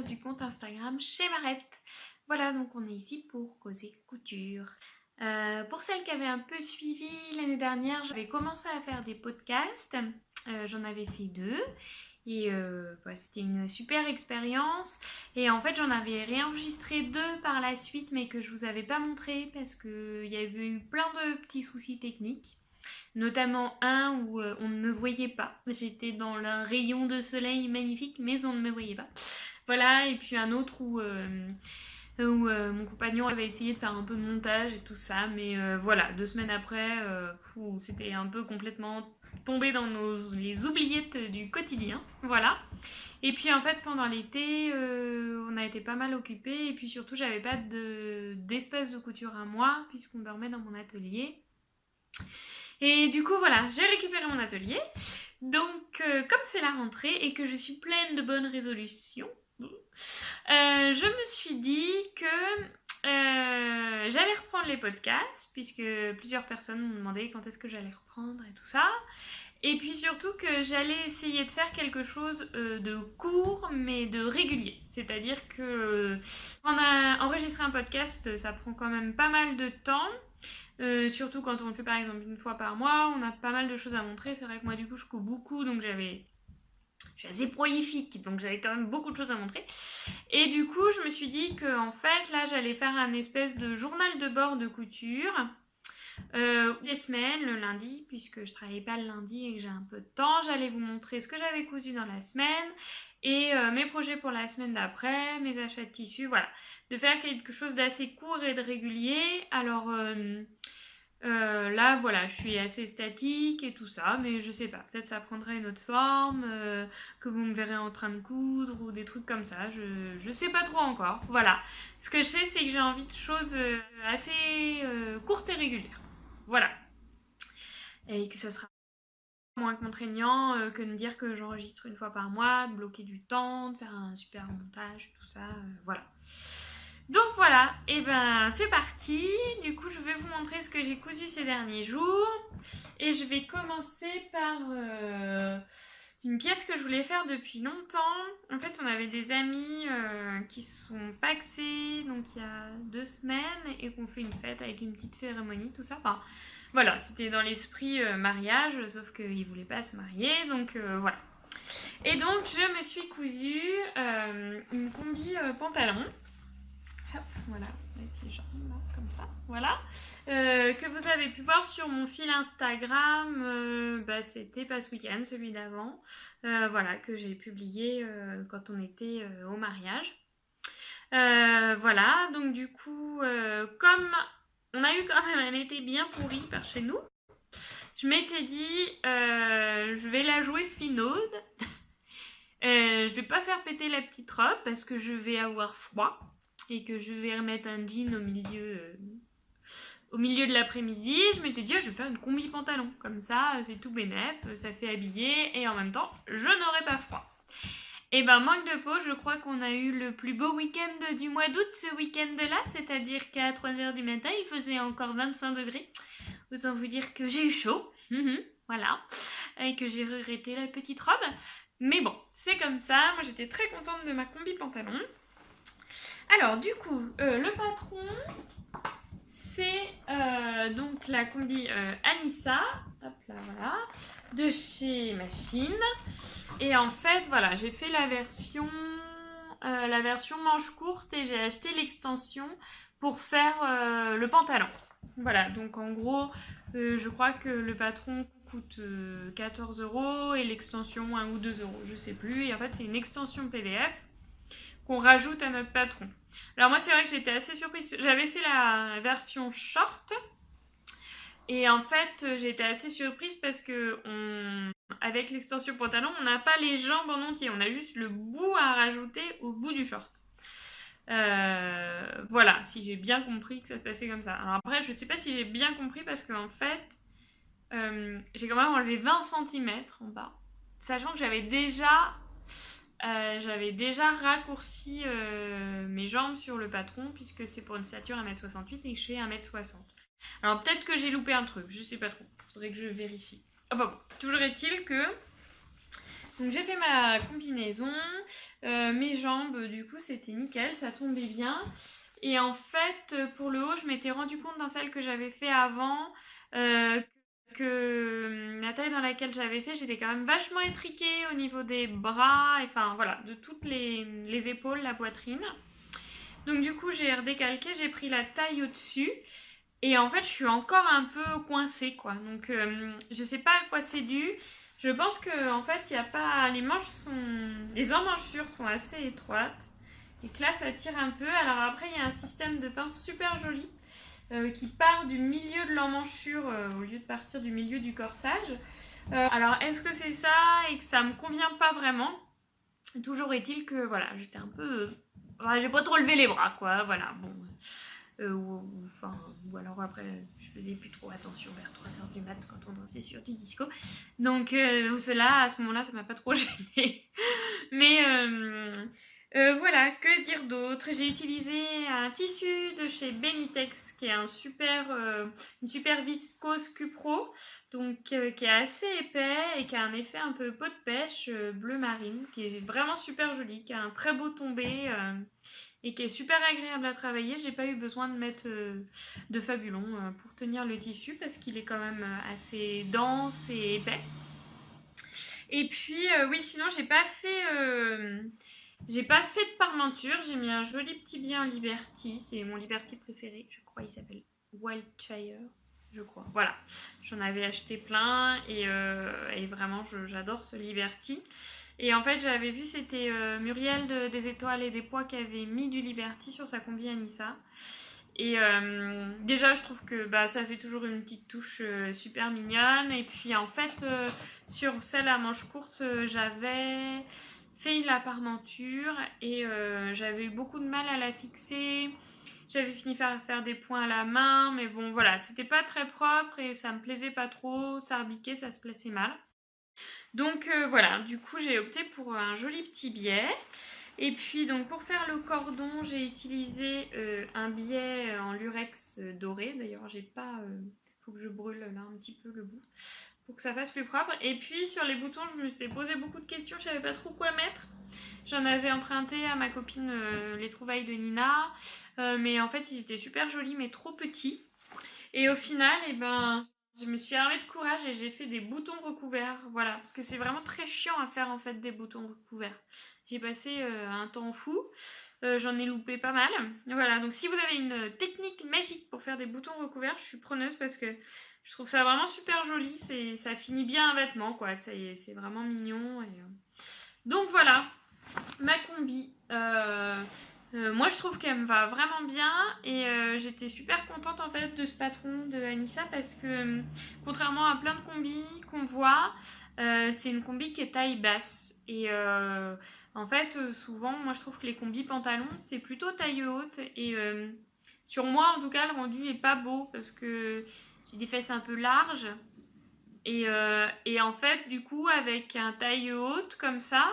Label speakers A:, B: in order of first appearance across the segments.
A: du compte Instagram chez Marette. Voilà, donc on est ici pour causer couture. Pour celles qui avaient un peu suivi l'année dernière, j'avais commencé à faire des podcasts. J'en avais fait 2. Et c'était une super expérience. Et en fait, j'en avais réenregistré 2 par la suite, mais que je vous avais pas montré parce qu'il y avait eu plein de petits soucis techniques. Notamment un où on ne me voyait pas. J'étais dans un rayon de soleil magnifique, mais on ne me voyait pas. Voilà, et puis un autre où mon compagnon avait essayé de faire un peu de montage et tout ça, mais voilà, 2 semaines après, c'était un peu complètement tombé dans les oubliettes du quotidien, voilà. Et puis en fait pendant l'été, on a été pas mal occupés, et puis surtout j'avais pas d'espace de couture à moi, puisqu'on dormait dans mon atelier. Et du coup voilà, j'ai récupéré mon atelier, donc comme c'est la rentrée et que je suis pleine de bonnes résolutions, je me suis dit que j'allais reprendre les podcasts, puisque plusieurs personnes m'ont demandé quand est-ce que j'allais reprendre et tout ça. Et puis surtout que j'allais essayer de faire quelque chose de court mais de régulier. C'est-à-dire que enregistrer un podcast, ça prend quand même pas mal de temps. Surtout quand on le fait par exemple une fois par mois, on a pas mal de choses à montrer. C'est vrai que moi du coup je couds beaucoup, donc je suis assez prolifique, donc j'avais quand même beaucoup de choses à montrer. Et du coup, je me suis dit que en fait, là, j'allais faire un espèce de journal de bord de couture. Les semaines, le lundi, puisque je travaillais pas le lundi et que j'ai un peu de temps, j'allais vous montrer ce que j'avais cousu dans la semaine et mes projets pour la semaine d'après, mes achats de tissus, voilà. De faire quelque chose d'assez court et de régulier. Alors là, voilà, je suis assez statique et tout ça, mais je sais pas, peut-être ça prendrait une autre forme, que vous me verrez en train de coudre ou des trucs comme ça, je sais pas trop encore, voilà. Ce que je sais, c'est que j'ai envie de choses assez courtes et régulières, voilà. Et que ça sera moins contraignant que de me dire que j'enregistre une fois par mois, de bloquer du temps, de faire un super montage, tout ça, voilà. Donc voilà, et ben c'est parti. Du coup, je vais vous montrer ce que j'ai cousu ces derniers jours. Et je vais commencer par une pièce que je voulais faire depuis longtemps. En fait, on avait des amis qui sont paxés, donc il y a 2 semaines, et qu'on fait une fête avec une petite cérémonie, tout ça. Enfin, voilà, c'était dans l'esprit mariage, sauf qu'ils ne voulaient pas se marier, donc voilà. Et donc, je me suis cousu une combi pantalon. Hop, voilà, avec les jambes là, comme ça, voilà. Que vous avez pu voir sur mon fil Instagram, c'était pas ce week-end, celui d'avant. Voilà, que j'ai publié quand on était au mariage. Voilà, donc du coup, comme on a eu quand même un été bien pourri par chez nous, je m'étais dit, je vais la jouer finaude. Je vais pas faire péter la petite robe parce que je vais avoir froid et que je vais remettre un jean au milieu de l'après-midi. Je m'étais dit, je vais faire une combi pantalon. Comme ça, c'est tout bénef, ça fait habiller et en même temps, je n'aurai pas froid. Et ben, manque de peau, je crois qu'on a eu le plus beau week-end du mois d'août ce week-end-là, c'est-à-dire qu'à 3h du matin, il faisait encore 25 degrés. Autant vous dire que j'ai eu chaud, voilà, et que j'ai regretté la petite robe. Mais bon, c'est comme ça, moi j'étais très contente de ma combi pantalon. Alors du coup, le patron, c'est donc la combi Anissa, hop là voilà, de chez Machine. Et en fait, voilà, j'ai fait la version manche courte et j'ai acheté l'extension pour faire le pantalon. Voilà, donc en gros, je crois que le patron coûte 14 € et l'extension 1 ou 2 €, je sais plus. Et en fait, c'est une extension PDF qu'on rajoute à notre patron. Alors moi, c'est vrai que j'étais assez surprise. J'avais fait la version short et en fait, j'étais assez surprise parce que avec l'extension pantalon, on n'a pas les jambes en entier. On a juste le bout à rajouter au bout du short. Voilà, si j'ai bien compris que ça se passait comme ça. Alors après, je ne sais pas si j'ai bien compris parce qu'en fait, j'ai quand même enlevé 20 cm en bas. Sachant que j'avais déjà raccourci mes jambes sur le patron, puisque c'est pour une stature 1m68 et que je fais 1m60. Alors peut-être que j'ai loupé un truc, je sais pas trop, faudrait que je vérifie. Enfin bon, toujours est-il que Donc j'ai fait ma combinaison, mes jambes du coup c'était nickel, ça tombait bien. Et en fait pour le haut je m'étais rendu compte dans celle que j'avais fait avant que la taille dans laquelle j'avais fait, j'étais quand même vachement étriquée au niveau des bras, enfin voilà, de toutes les épaules, la poitrine. Donc du coup j'ai redécalqué, j'ai pris la taille au-dessus. Et en fait, je suis encore un peu coincée, quoi. Donc, je sais pas à quoi c'est dû. Je pense que en fait, il y a pas. Les emmanchures sont assez étroites. Et que là, ça tire un peu. Alors après, il y a un système de pince super joli qui part du milieu de l'emmanchure au lieu de partir du milieu du corsage. Alors, est-ce que c'est ça et que ça me convient pas vraiment? Toujours est-il que voilà, j'étais un peu. J'ai pas trop levé les bras, quoi. Voilà, bon. Ou alors après, je faisais plus trop attention vers 3h du mat quand on dansait sur du disco. Donc, cela, à ce moment-là, ça m'a pas trop gêné. Mais voilà, que dire d'autre? J'ai utilisé un tissu de chez Benitex qui est une super viscose Cupro, donc qui est assez épais et qui a un effet un peu peau de pêche bleu marine, qui est vraiment super joli, qui a un très beau tombé et qui est super agréable à travailler. J'ai pas eu besoin de mettre de fabulon pour tenir le tissu parce qu'il est quand même assez dense et épais. Et puis oui, sinon j'ai pas fait de parmenture. J'ai mis un joli petit bien Liberty. C'est mon Liberty préféré, je crois. Il s'appelle Wildshire, je crois. Voilà, j'en avais acheté plein et vraiment j'adore ce Liberty. Et en fait, j'avais vu, c'était Muriel des Étoiles et des Pois qui avait mis du Liberty sur sa combi Anissa. Et déjà, je trouve que bah, ça fait toujours une petite touche super mignonne. Et puis en fait, sur celle à manches courtes, j'avais fait la parmenture et j'avais eu beaucoup de mal à la fixer. J'avais fini par faire des points à la main, mais bon, voilà, c'était pas très propre et ça me plaisait pas trop. Ça rebiquait, ça se plaçait mal. Donc voilà, du coup j'ai opté pour un joli petit biais. Et puis donc pour faire le cordon, j'ai utilisé un biais en lurex doré. D'ailleurs, j'ai pas faut que je brûle là un petit peu le bout pour que ça fasse plus propre. Et puis sur les boutons, je me suis posé beaucoup de questions, je savais pas trop quoi mettre. J'en avais emprunté à ma copine les trouvailles de Nina, mais en fait ils étaient super jolis mais trop petits. Et au final, eh ben, je me suis armée de courage et j'ai fait des boutons recouverts. Voilà, parce que c'est vraiment très chiant à faire en fait des boutons recouverts. J'ai passé un temps fou. J'en ai loupé pas mal. Voilà, donc si vous avez une technique magique pour faire des boutons recouverts, je suis preneuse parce que je trouve ça vraiment super joli. Ça finit bien un vêtement, quoi. C'est vraiment mignon. Donc voilà, ma combi. Moi je trouve qu'elle me va vraiment bien et j'étais super contente en fait de ce patron de Anissa parce que contrairement à plein de combis qu'on voit, c'est une combi qui est taille basse et en fait souvent moi je trouve que les combis pantalons c'est plutôt taille haute et sur moi en tout cas le rendu est pas beau parce que j'ai des fesses un peu larges et en fait du coup avec un taille haute comme ça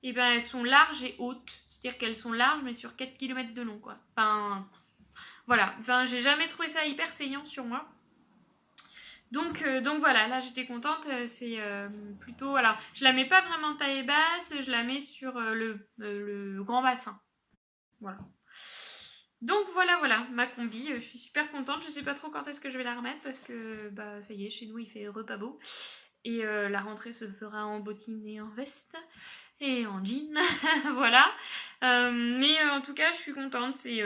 A: et ben elles sont larges et hautes. C'est-à-dire qu'elles sont larges mais sur 4 km de long quoi. Enfin voilà, enfin j'ai jamais trouvé ça hyper saignant sur moi. Donc voilà, là j'étais contente, c'est plutôt... Alors je la mets pas vraiment taille basse, je la mets sur le grand bassin. Voilà. Donc voilà, ma combi, je suis super contente, je sais pas trop quand est-ce que je vais la remettre parce que bah ça y est, chez nous il fait repas beau. Et la rentrée se fera en bottines et en veste et en jean, voilà. Mais en tout cas, je suis contente. C'est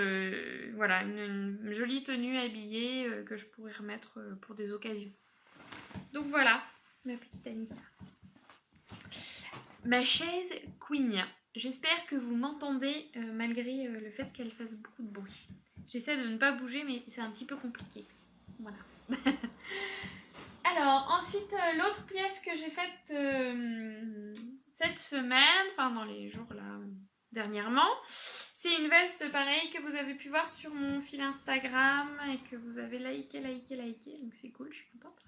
A: voilà, une jolie tenue habillée que je pourrais remettre pour des occasions. Donc voilà, ma petite Anissa. Ma chaise Queen. J'espère que vous m'entendez malgré le fait qu'elle fasse beaucoup de bruit. J'essaie de ne pas bouger, mais c'est un petit peu compliqué. Voilà. Alors, ensuite, l'autre pièce que j'ai faite cette semaine, enfin dans les jours là, dernièrement, c'est une veste pareille que vous avez pu voir sur mon fil Instagram et que vous avez liké, donc c'est cool, je suis contente.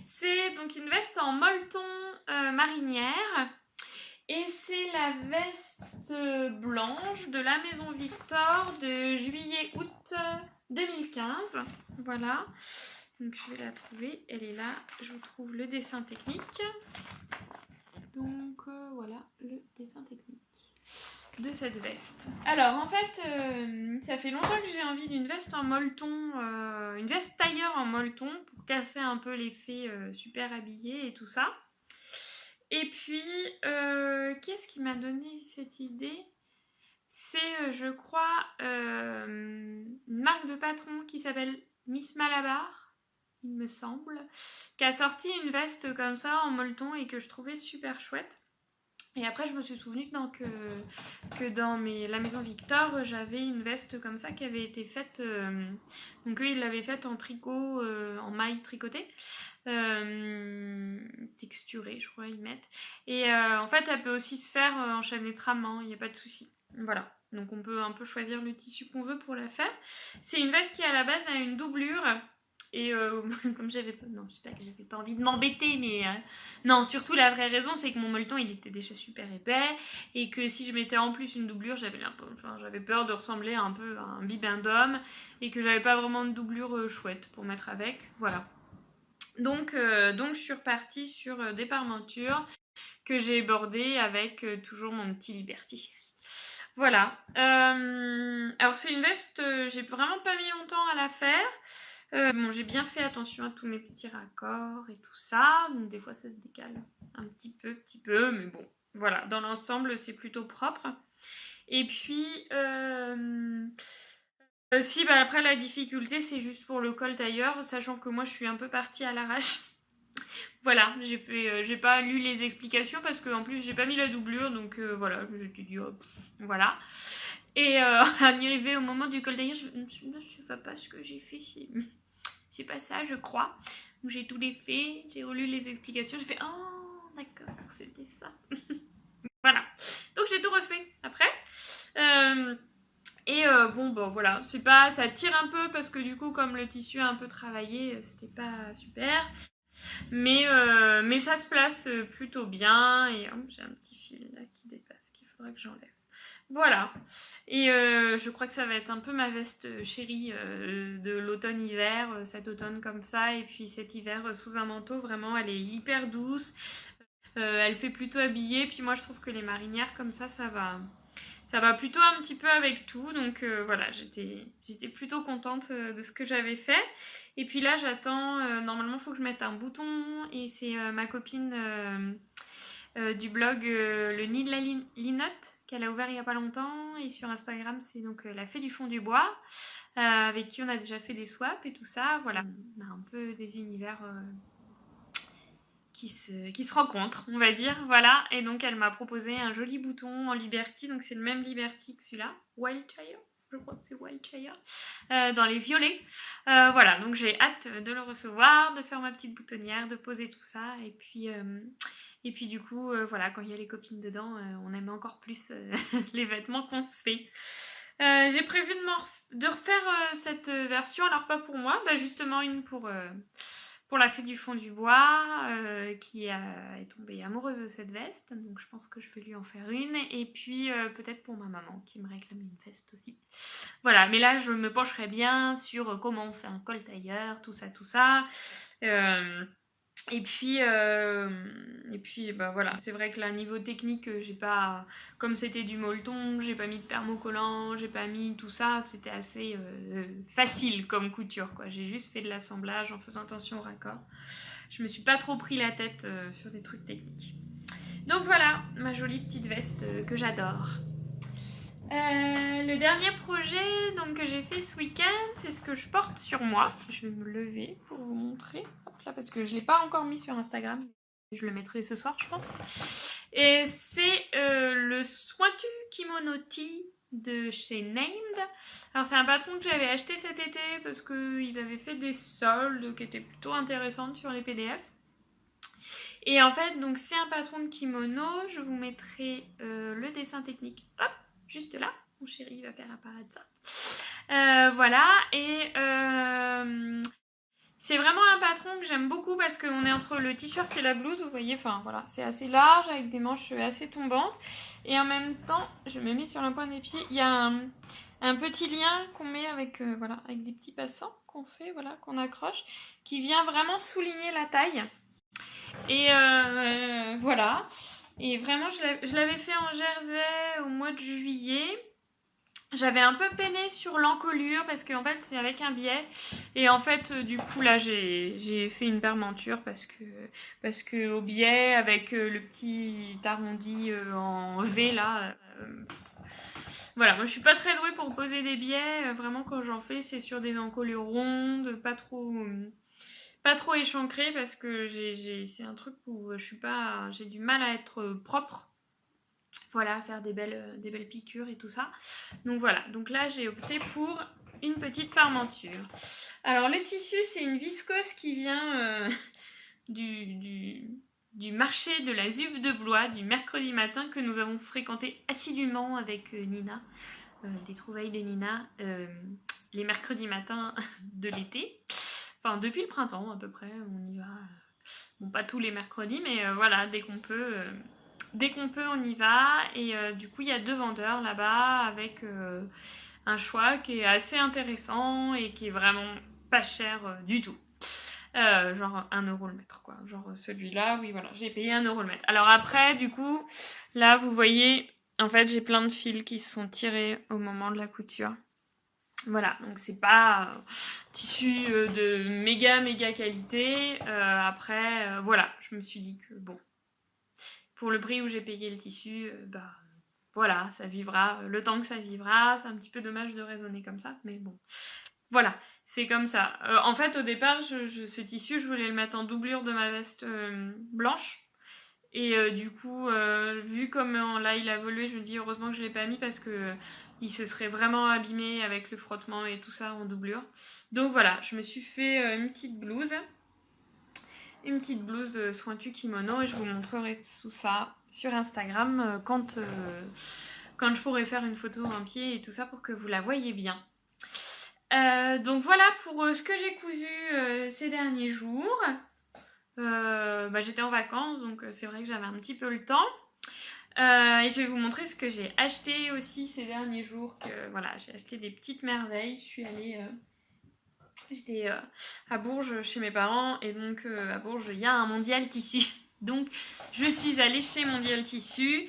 A: C'est donc une veste en molleton marinière et c'est la veste blanche de la Maison Victor de juillet-août 2015, voilà. Donc je vais la trouver, elle est là, je vous trouve le dessin technique. Donc voilà le dessin technique de cette veste. Alors en fait, ça fait longtemps que j'ai envie d'une veste en molleton, une veste tailleur en molleton pour casser un peu l'effet super habillé et tout ça. Et puis, qu'est-ce qui m'a donné cette idée? C'est, je crois, une marque de patron qui s'appelle Miss Malabar, il me semble, qui a sorti une veste comme ça en molleton et que je trouvais super chouette. Et après, je me suis souvenu que dans la maison Victor, j'avais une veste comme ça qui avait été faite. Donc, eux, ils l'avaient faite en tricot, en maille tricotée, texturée, je crois, ils mettent. Et en fait, elle peut aussi se faire en chaînette ramant, il n'y a pas de souci. Voilà. Donc, on peut un peu choisir le tissu qu'on veut pour la faire. C'est une veste qui, à la base, a une doublure. Et comme j'avais pas... Non, c'est pas que j'avais pas envie de m'embêter, mais... non, surtout la vraie raison, c'est que mon molleton, il était déjà super épais. Et que si je mettais en plus une doublure, j'avais peur de ressembler un peu à un bibendum. Et que j'avais pas vraiment de doublure chouette pour mettre avec. Voilà. Donc je suis repartie sur des parmentures que j'ai bordées avec toujours mon petit Liberty Chérie. Voilà. Alors c'est une veste, j'ai vraiment pas mis longtemps à la faire. Bon, j'ai bien fait attention à tous mes petits raccords et tout ça. Donc des fois ça se décale un petit peu, mais bon, voilà. Dans l'ensemble, c'est plutôt propre. Et puis, si, bah après la difficulté, c'est juste pour le col tailleur, sachant que moi je suis un peu partie à l'arrache. Voilà, j'ai pas lu les explications parce qu'en plus j'ai pas mis la doublure, donc voilà, je te dis hop, voilà. Et arrivé au moment du col tailleur, je me suis dit, je sais pas ce que j'ai fait, c'est pas ça, je crois. Donc j'ai tout fait, j'ai relu les explications, j'ai fait oh d'accord, c'était ça. Voilà, donc j'ai tout refait après. Bon, voilà, c'est pas, ça tire un peu parce que du coup, comme le tissu est un peu travaillé, c'était pas super. Mais ça se place plutôt bien. Et j'ai un petit fil là qui dépasse qu'il faudrait que j'enlève. Voilà. Et je crois que ça va être un peu ma veste chérie de l'automne-hiver, cet automne comme ça. Et puis cet hiver sous un manteau, vraiment, elle est hyper douce. Elle fait plutôt habillée. Puis moi, je trouve que les marinières comme ça va plutôt un petit peu avec tout. Donc voilà, j'étais plutôt contente de ce que j'avais fait. Et puis là, j'attends, normalement, il faut que je mette un bouton. Et c'est ma copine du blog Le Nid de la Linotte qu'elle a ouvert il n'y a pas longtemps. Et sur Instagram, c'est donc la Fée du Fond du Bois, avec qui on a déjà fait des swaps et tout ça. Voilà, on a un peu des univers... qui se rencontrent, on va dire, voilà. Et donc elle m'a proposé un joli bouton en Liberty, donc c'est le même Liberty que celui-là, Wildfire, je crois que c'est Wildfire, dans les violets. Voilà, donc j'ai hâte de le recevoir, de faire ma petite boutonnière, de poser tout ça, et puis du coup, voilà, quand il y a les copines dedans, on aime encore plus les vêtements qu'on se fait. J'ai prévu de refaire cette version, alors pas pour moi, bah justement une pour la Fée du Fond du Bois, qui est tombée amoureuse de cette veste, donc je pense que je vais lui en faire une, et puis peut-être pour ma maman qui me réclame une veste aussi. Voilà, mais là je me pencherai bien sur comment on fait un col tailleur, tout ça. Et puis bah voilà, c'est vrai que là, niveau technique, j'ai pas, comme c'était du molleton, j'ai pas mis de thermocollant, j'ai pas mis tout ça, c'était assez facile comme couture, quoi. J'ai juste fait de l'assemblage en faisant attention au raccord. Je me suis pas trop pris la tête sur des trucs techniques. Donc voilà, ma jolie petite veste que j'adore. Le dernier projet donc, que j'ai fait ce week-end, c'est ce que je porte sur moi. Je vais me lever pour vous montrer. Hop là, parce que je ne l'ai pas encore mis sur Instagram. Je le mettrai ce soir, je pense. Et c'est le Sointu Kimono Tee de chez Named. Alors c'est un patron que j'avais acheté cet été parce qu'ils avaient fait des soldes qui étaient plutôt intéressantes sur les PDF. Et en fait, donc c'est un patron de kimono. Je vous mettrai le dessin technique. Hop, juste là. Mon chéri va faire apparaître ça. Voilà. Et c'est vraiment un patron que j'aime beaucoup parce qu'on est entre le t-shirt et la blouse. Vous voyez, enfin voilà, c'est assez large avec des manches assez tombantes. Et en même temps, je me mets sur le point des pieds. Il y a un petit lien qu'on met avec, voilà, avec des petits passants qu'on fait, voilà, qu'on accroche, qui vient vraiment souligner la taille. Et voilà. Et vraiment, je l'avais fait en jersey au mois de juillet. J'avais un peu peiné sur l'encolure parce qu'en fait c'est avec un biais et en fait du coup là j'ai fait une permenture parce que au biais avec le petit arrondi en V là voilà, moi je suis pas très douée pour poser des biais, vraiment quand j'en fais c'est sur des encolures rondes, pas trop échancrées parce que c'est un truc où je suis pas j'ai du mal à être propre. Voilà, faire des belles piqûres et tout ça. Donc voilà, donc là j'ai opté pour une petite parmenture. Alors le tissu, c'est une viscose qui vient du marché de la Zube de Blois du mercredi matin que nous avons fréquenté assidûment avec Nina, des trouvailles de Nina, les mercredis matins de l'été. Enfin, depuis le printemps à peu près, on y va. Bon, pas tous les mercredis, mais voilà, dès qu'on peut. Dès qu'on peut, on y va. Et du coup, il y a 2 vendeurs là-bas avec un choix qui est assez intéressant et qui est vraiment pas cher du tout. Genre 1 € le mètre, quoi. Genre celui-là, oui, voilà, j'ai payé 1 € le mètre. Alors après, du coup, là, vous voyez, en fait, j'ai plein de fils qui se sont tirés au moment de la couture. Voilà, donc c'est pas tissu de méga qualité. Après, voilà, je me suis dit que bon, pour le prix où j'ai payé le tissu, bah voilà, ça vivra le temps que ça vivra. C'est un petit peu dommage de raisonner comme ça, mais bon. Voilà, c'est comme ça. En fait, au départ, ce tissu, je voulais le mettre en doublure de ma veste blanche. Et du coup, vu comment là il a évolué, je me dis heureusement que je ne l'ai pas mis parce que il se serait vraiment abîmé avec le frottement et tout ça en doublure. Donc voilà, je me suis fait une petite blouse sointu kimono et je vous montrerai tout ça sur Instagram quand je pourrai faire une photo en pied et tout ça pour que vous la voyez bien. Donc voilà pour ce que j'ai cousu ces derniers jours. J'étais en vacances donc c'est vrai que j'avais un petit peu le temps. Et je vais vous montrer ce que j'ai acheté aussi ces derniers jours. Voilà, j'ai acheté des petites merveilles. Je suis allée j'étais à Bourges chez mes parents et donc à Bourges il y a un Mondial Tissu. Donc je suis allée chez Mondial Tissu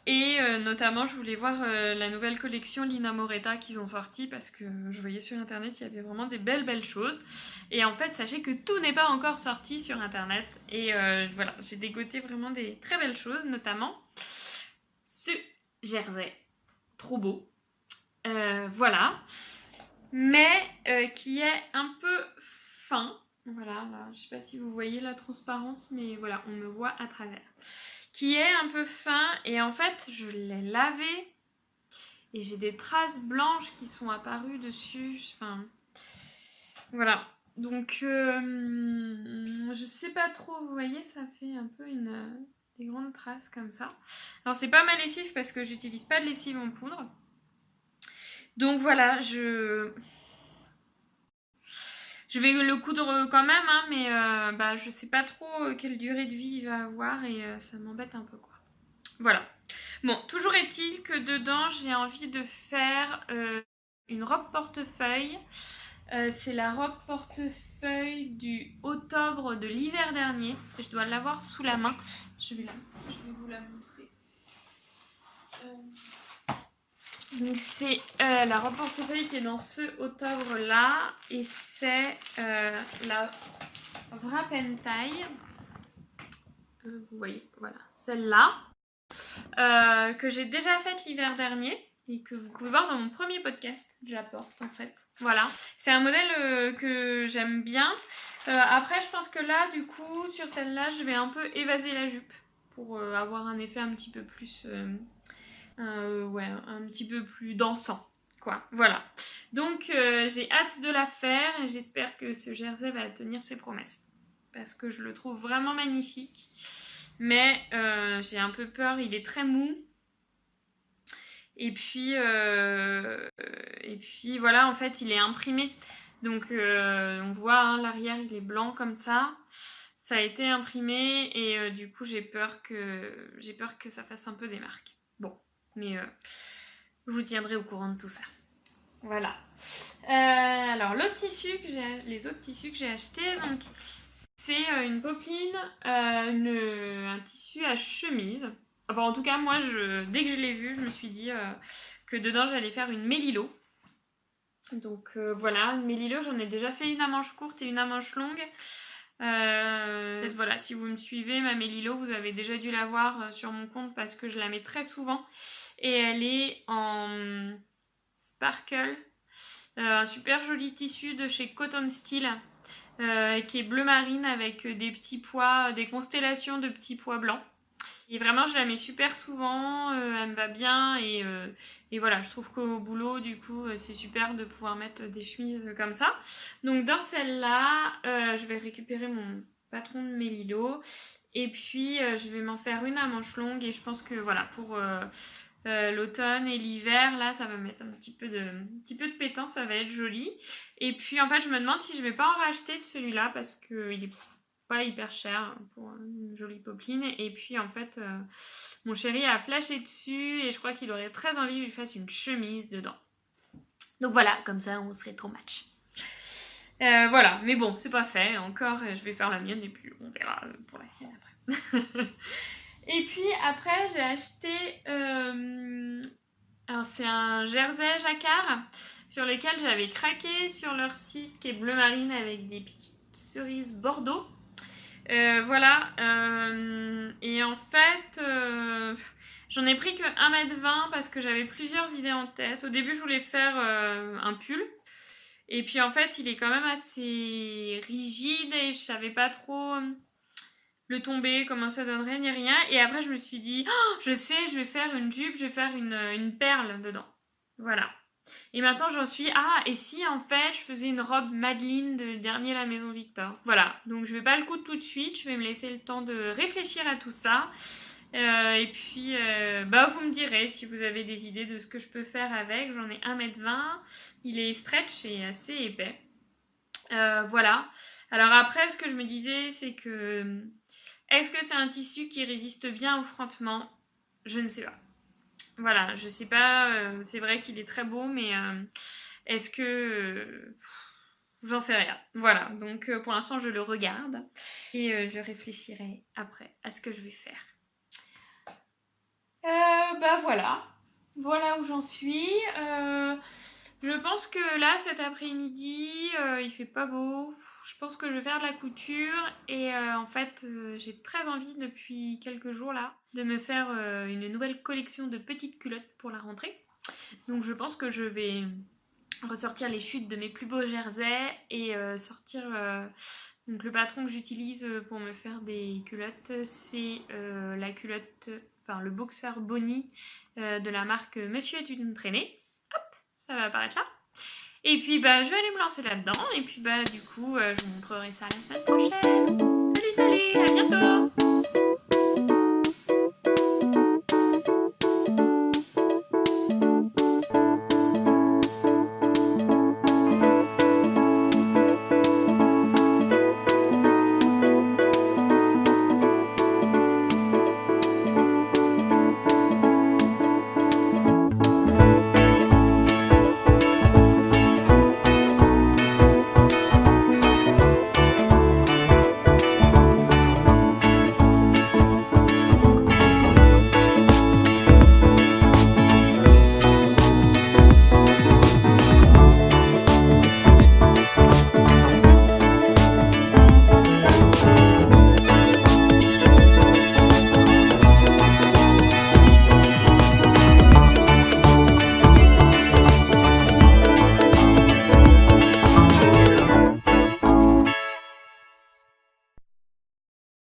A: et notamment je voulais voir la nouvelle collection Lina Moretta qu'ils ont sortie parce que je voyais sur internet il y avait vraiment des belles choses. Et en fait sachez que tout n'est pas encore sorti sur internet et voilà, j'ai dégoté vraiment des très belles choses, notamment ce jersey, trop beau. Voilà. Mais qui est un peu fin. Voilà, là, je sais pas si vous voyez la transparence, mais voilà, on me voit à travers. Qui est un peu fin, et en fait, je l'ai lavé, et j'ai des traces blanches qui sont apparues dessus. Enfin, voilà. Donc, je sais pas trop, vous voyez, ça fait un peu des grandes traces comme ça. Alors, c'est pas ma lessive parce que j'utilise pas de lessive en poudre. Donc voilà, je vais le coudre quand même, hein, mais je sais pas trop quelle durée de vie il va avoir et ça m'embête un peu, quoi. Voilà. Bon, toujours est-il que dedans, j'ai envie de faire une robe portefeuille. C'est la robe portefeuille du octobre de l'hiver dernier. Je dois l'avoir sous la main. Je vais vous la montrer. Donc c'est la robe portefeuille qui est dans ce octobre là et c'est la Wrapentaille, vous voyez, voilà, celle-là que j'ai déjà faite l'hiver dernier et que vous pouvez voir dans mon premier podcast, j'apporte en fait. Voilà, c'est un modèle que j'aime bien. Après je pense que là du coup sur celle-là je vais un peu évaser la jupe pour avoir un effet un petit peu plus... un petit peu plus dansant, quoi. Voilà. Donc j'ai hâte de la faire et j'espère que ce jersey va tenir ses promesses parce que je le trouve vraiment magnifique. Mais j'ai un peu peur, il est très mou. Et puis voilà, en fait, il est imprimé. Donc on voit hein, l'arrière, il est blanc comme ça. Ça a été imprimé et du coup j'ai peur que ça fasse un peu des marques. Bon, mais je vous tiendrai au courant de tout ça. Voilà. Alors les autres tissus que j'ai achetés, c'est une popeline, un tissu à chemise. Enfin, en tout cas, moi, dès que je l'ai vu, je me suis dit que dedans, j'allais faire une mélilo. Donc voilà, une mélilo, j'en ai déjà fait une à manches courtes et une à manches longues. Peut-être voilà, si vous me suivez, ma mélilo, vous avez déjà dû la voir sur mon compte parce que je la mets très souvent. Et elle est en sparkle, un super joli tissu de chez Cotton Steel. Qui est bleu marine avec des petits pois, des constellations de petits pois blancs. Et vraiment, je la mets super souvent, elle me va bien et voilà, je trouve qu'au boulot, du coup, c'est super de pouvoir mettre des chemises comme ça. Donc dans celle-là, je vais récupérer mon patron de Mélilo et puis je vais m'en faire une à manches longues et je pense que voilà, pour l'automne et l'hiver, là, ça va mettre un petit peu de pétant, ça va être joli. Et puis en fait, je me demande si je vais pas en racheter de celui-là parce qu'il est pas hyper cher pour une jolie popeline. Et puis en fait, mon chéri a flashé dessus et je crois qu'il aurait très envie que je lui fasse une chemise dedans. Donc voilà, comme ça on serait trop match. Voilà, mais bon, c'est pas fait encore. Je vais faire la mienne et puis on verra pour la sienne après. Et puis après, j'ai acheté. Alors, c'est un jersey jacquard sur lequel j'avais craqué sur leur site qui est bleu marine avec des petites cerises bordeaux. Voilà, et en fait, j'en ai pris que 1,20 m parce que j'avais plusieurs idées en tête. Au début, je voulais faire un pull, et puis en fait, il est quand même assez rigide et je savais pas trop le tomber, comment ça donnerait, ni rien. Et après, je me suis dit, oh, je sais, je vais faire une jupe, je vais faire une perle dedans. Voilà. Et maintenant j'en suis, et si en fait je faisais une robe Madeline de dernier La Maison Victor. Voilà, donc je vais pas le coudre tout de suite, je vais me laisser le temps de réfléchir à tout ça. Et puis vous me direz si vous avez des idées de ce que je peux faire avec. J'en ai 1,20 m, il est stretch et assez épais. Voilà. Alors après, ce que je me disais, c'est que est-ce que c'est un tissu qui résiste bien au frottement? Je ne sais pas. Voilà, je sais pas, c'est vrai qu'il est très beau, mais est-ce que... j'en sais rien. Voilà, donc pour l'instant je le regarde et je réfléchirai après à ce que je vais faire. Voilà. Voilà où j'en suis. Je pense que là, cet après-midi, il fait pas beau. Je pense que je vais faire de la couture et en fait, j'ai très envie depuis quelques jours là de me faire une nouvelle collection de petites culottes pour la rentrée. Donc je pense que je vais ressortir les chutes de mes plus beaux jerseys et sortir donc le patron que j'utilise pour me faire des culottes, c'est la culotte, enfin le boxer Bonnie de la marque Monsieur est une traînée. Hop, ça va apparaître là. Et puis je vais aller me lancer là-dedans et puis du coup je vous montrerai ça la semaine prochaine. Salut, salut, à bientôt.